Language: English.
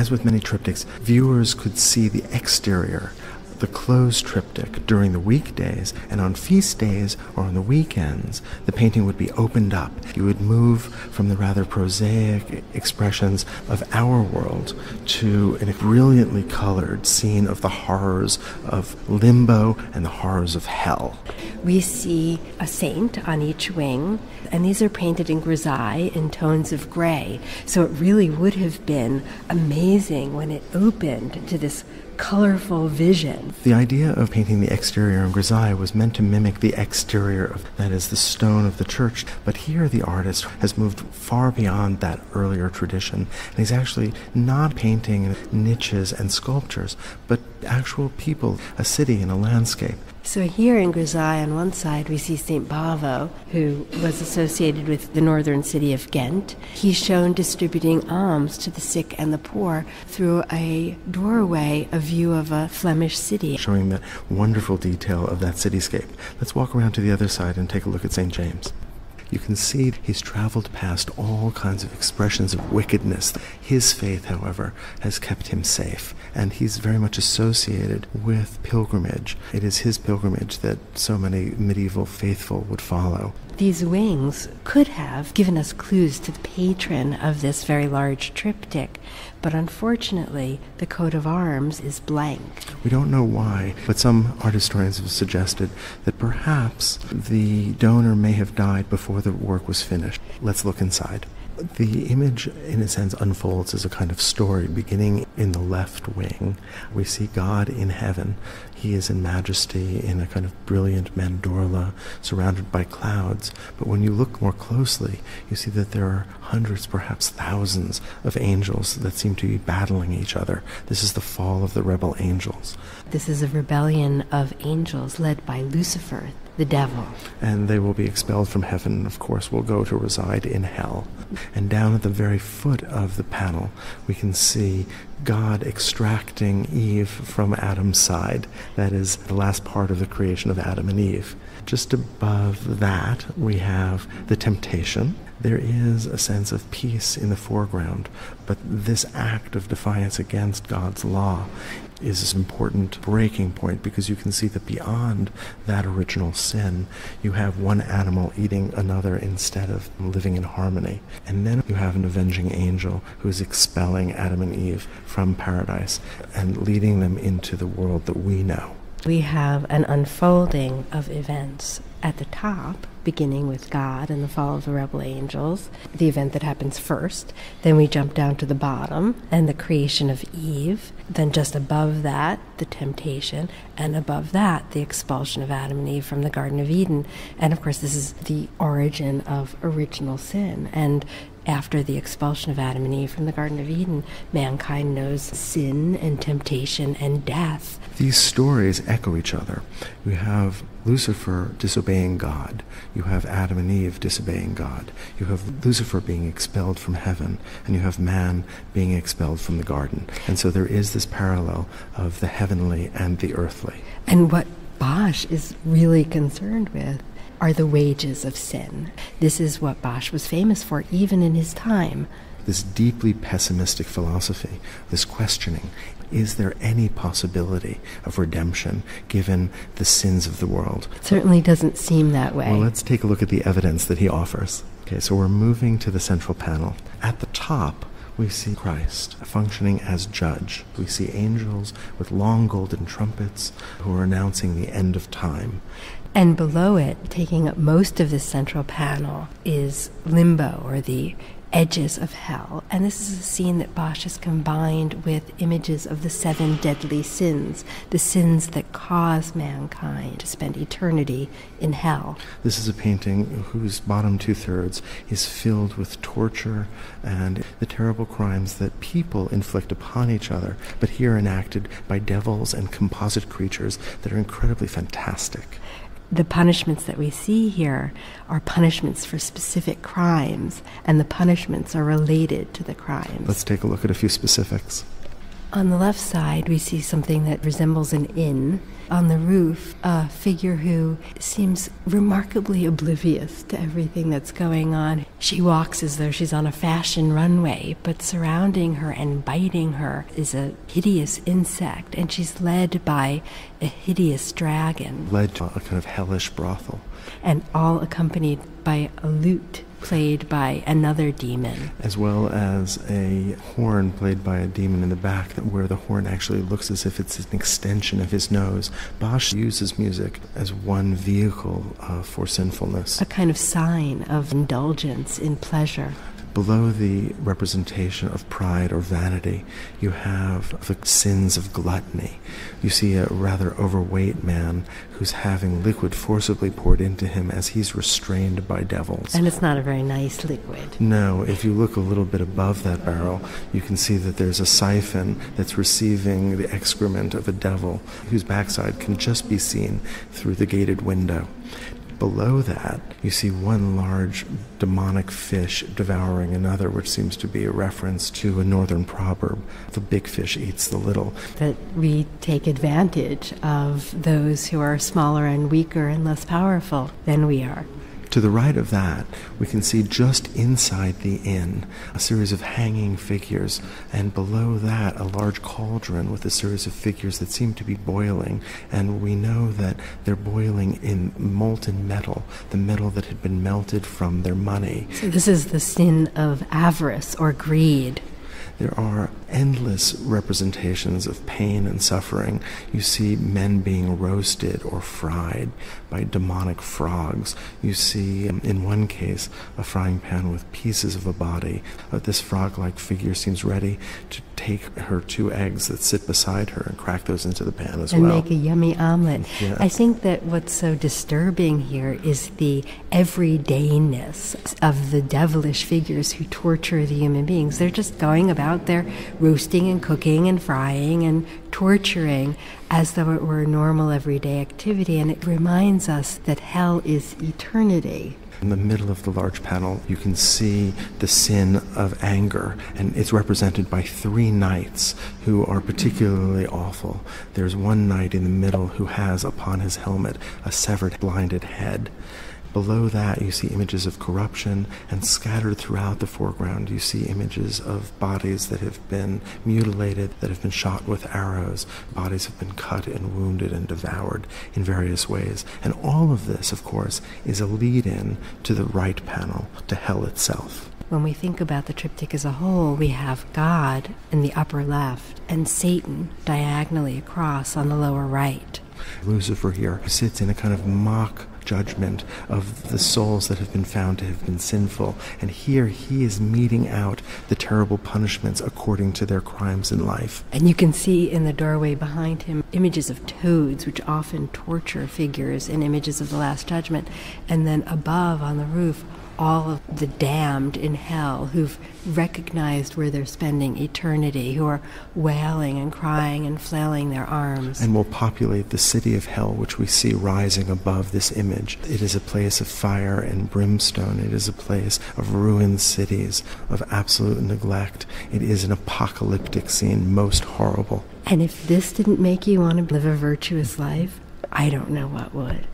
As with many triptychs, viewers could see the exterior, the closed triptych during the weekdays, and on feast days or on the weekends, the painting would be opened up. You would move from the rather prosaic expressions of our world to a brilliantly colored scene of the horrors of limbo and the horrors of hell. We see a saint on each wing, and these are painted in grisaille in tones of gray. So it really would have been amazing when it opened to this colorful vision. The idea of painting the exterior in grisaille was meant to mimic the exterior of, that is, the stone of the church. But here the artist has moved far beyond that earlier tradition. And he's actually not painting niches and sculptures, but actual people, a city and a landscape. So here in grisaille on one side we see St. Bavo, who was associated with the northern city of Ghent. He's shown distributing alms to the sick and the poor through a doorway, a view of a Flemish city. Showing the wonderful detail of that cityscape. Let's walk around to the other side and take a look at St. James. You can see he's traveled past all kinds of expressions of wickedness. His faith, however, has kept him safe, and he's very much associated with pilgrimage. It is his pilgrimage that so many medieval faithful would follow. These wings could have given us clues to the patron of this very large triptych, but unfortunately the coat of arms is blank. We don't know why, but some art historians have suggested that perhaps the donor may have died before the work was finished. Let's look inside. The image, in a sense, unfolds as a kind of story beginning in the left wing. We see God in heaven. He is in majesty in a kind of brilliant mandorla surrounded by clouds. But when you look more closely, you see that there are hundreds, perhaps thousands of angels that seem to be battling each other. This is the fall of the rebel angels. This is a rebellion of angels led by Lucifer, the devil. And they will be expelled from heaven and, of course, will go to reside in hell. And down at the very foot of the panel, we can see God extracting Eve from Adam's side. That is the last part of the creation of Adam and Eve. Just above that, we have the temptation. There is a sense of peace in the foreground, but this act of defiance against God's law is an important breaking point, because you can see that beyond that original sin, you have one animal eating another instead of living in harmony. And then you have an avenging angel who is expelling Adam and Eve from paradise and leading them into the world that we know. We have an unfolding of events at the top, beginning with God and the fall of the rebel angels, the event that happens first. Then we jump down to the bottom and the creation of Eve. Then just above that, the temptation. And above that, the expulsion of Adam and Eve from the Garden of Eden. And of course, this is the origin of original sin. And after the expulsion of Adam and Eve from the Garden of Eden, mankind knows sin and temptation and death. These stories echo each other. You have Lucifer disobeying God. You have Adam and Eve disobeying God. You have Lucifer being expelled from heaven, and you have man being expelled from the garden. And so there is this parallel of the heavenly and the earthly. And what Bosch is really concerned with are the wages of sin. This is what Bosch was famous for, even in his time. This deeply pessimistic philosophy, this questioning, is there any possibility of redemption given the sins of the world? It certainly doesn't seem that way. Well, let's take a look at the evidence that he offers. Okay, so we're moving to the central panel. At the top, we see Christ functioning as judge. We see angels with long golden trumpets who are announcing the end of time. And below it, taking up most of this central panel, is limbo, or the edges of hell. And this is a scene that Bosch has combined with images of the 7 deadly sins, the sins that cause mankind to spend eternity in hell. This is a painting whose bottom 2/3 is filled with torture and the terrible crimes that people inflict upon each other, but here enacted by devils and composite creatures that are incredibly fantastic. The punishments that we see here are punishments for specific crimes, and the punishments are related to the crimes. Let's take a look at a few specifics. On the left side, we see something that resembles an inn. On the roof, a figure who seems remarkably oblivious to everything that's going on. She walks as though she's on a fashion runway, but surrounding her and biting her is a hideous insect, and she's led by a hideous dragon. Led to a kind of hellish brothel. And all accompanied by a lute played by another demon. As well as a horn played by a demon in the back, where the horn actually looks as if it's an extension of his nose. Bosch uses music as one vehicle for sinfulness. A kind of sign of indulgence in pleasure. Below the representation of pride or vanity, you have the sins of gluttony. You see a rather overweight man who's having liquid forcibly poured into him as he's restrained by devils. And it's not a very nice liquid. No, if you look a little bit above that barrel, you can see that there's a siphon that's receiving the excrement of a devil whose backside can just be seen through the gated window. Below that, you see one large demonic fish devouring another, which seems to be a reference to a northern proverb, the big fish eats the little. That we take advantage of those who are smaller and weaker and less powerful than we are. To the right of that, we can see just inside the inn a series of hanging figures, and below that a large cauldron with a series of figures that seem to be boiling, and we know that they're boiling in molten metal, the metal that had been melted from their money. So this is the sin of avarice or greed. There are endless representations of pain and suffering. You see men being roasted or fried by demonic frogs. You see, in one case, a frying pan with pieces of a body. This frog-like figure seems ready to take her 2 eggs that sit beside her and crack those into the pan as well. And make a yummy omelet. Yes. I think that what's so disturbing here is the everydayness of the devilish figures who torture the human beings. They're just going about there roasting and cooking and frying and torturing as though it were a normal everyday activity, and it reminds us that hell is eternity. In the middle of the large panel, you can see the sin of anger, and it's represented by 3 knights who are particularly awful. There's one knight in the middle who has upon his helmet a severed, blinded head. Below that, you see images of corruption, and scattered throughout the foreground, you see images of bodies that have been mutilated, that have been shot with arrows. Bodies have been cut and wounded and devoured in various ways. And all of this, of course, is a lead-in to the right panel, to hell itself. When we think about the triptych as a whole, we have God in the upper left and Satan diagonally across on the lower right. Lucifer here sits in a kind of mock judgment of the souls that have been found to have been sinful, and here he is meting out the terrible punishments according to their crimes in life. And you can see in the doorway behind him images of toads, which often torture figures, and images of the Last Judgment, and then above on the roof all of the damned in hell who've recognized where they're spending eternity, who are wailing and crying and flailing their arms. And will populate the city of hell, which we see rising above this image. It is a place of fire and brimstone. It is a place of ruined cities, of absolute neglect. It is an apocalyptic scene, most horrible. And if this didn't make you want to live a virtuous life, I don't know what would.